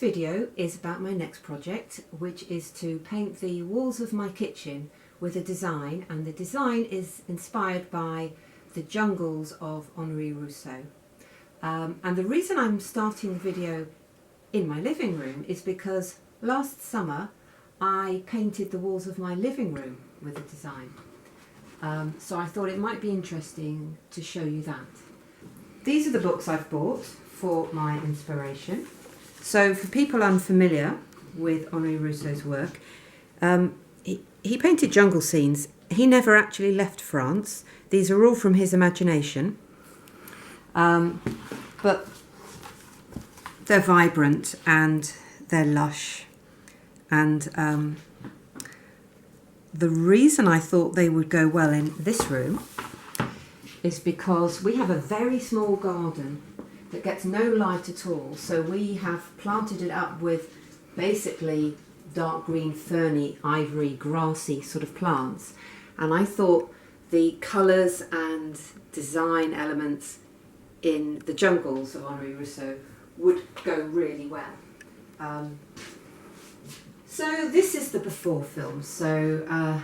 video is about my next project, which is to paint the walls of my kitchen with a design, and the design is inspired by the jungles of Rousseau. And the reason I'm starting the video in my living room is because last summer I painted the walls of my living room with a design. So I thought it might be interesting to show you that. These are the books I've bought for my inspiration. So for people unfamiliar with Henri Rousseau's work, he painted jungle scenes. He never actually left France. These are all from his imagination. But they're vibrant and they're lush. And the reason I thought they would go well in this room is because we have a very small garden that gets no light at all. So we have planted it up with basically dark green, ferny, ivory, grassy sort of plants. And I thought the colours and design elements in the jungles of Henri Rousseau would go really well. So this is the before film. So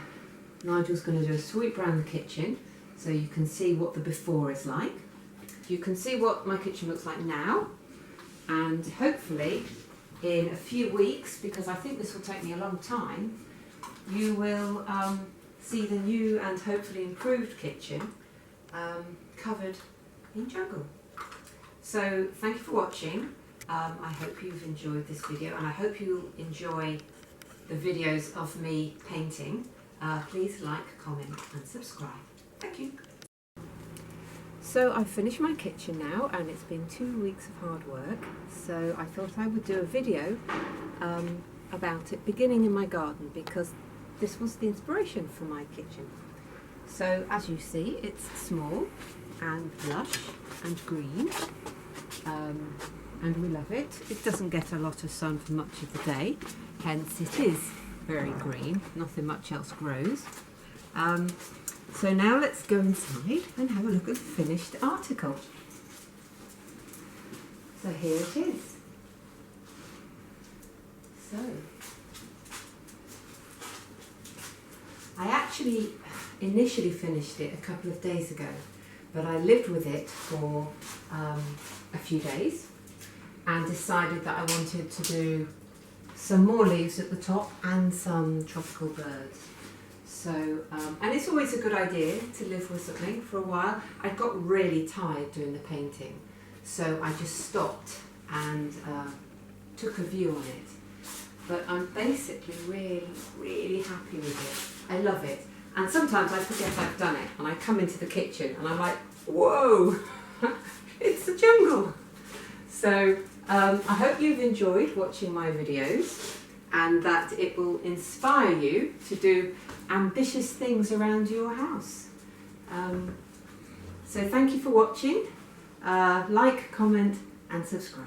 Nigel's going to do a sweep around the kitchen so you can see what the before is like. You can see what my kitchen looks like now, and hopefully in a few weeks, because I think this will take me a long time, you will see the new and hopefully improved kitchen covered in jungle. So thank you for watching. I hope you've enjoyed this video, and I hope you enjoy the videos of me painting. Please like, comment and subscribe. Thank you. So I've finished my kitchen now, and it's been 2 weeks of hard work, so I thought I would do a video about it beginning in my garden, because this was the inspiration for my kitchen. So as you see, it's small and lush and green, and we love it. It doesn't get a lot of sun for much of the day, hence it is very green, nothing much else grows. So now let's go inside and have a look at the finished article. So here it is. So I actually initially finished it a couple of days ago, but I lived with it for a few days and decided that I wanted to do some more leaves at the top and some tropical birds. So, and it's always a good idea to live with something for a while. I got really tired doing the painting, so I just stopped and took a view on it. But I'm basically really happy with it. I love it. And sometimes I forget I've done it, and I come into the kitchen and I'm like, whoa, it's a jungle. So I hope you've enjoyed watching my videos, and that it will inspire you to do ambitious things around your house. So thank you for watching. Like, comment and subscribe.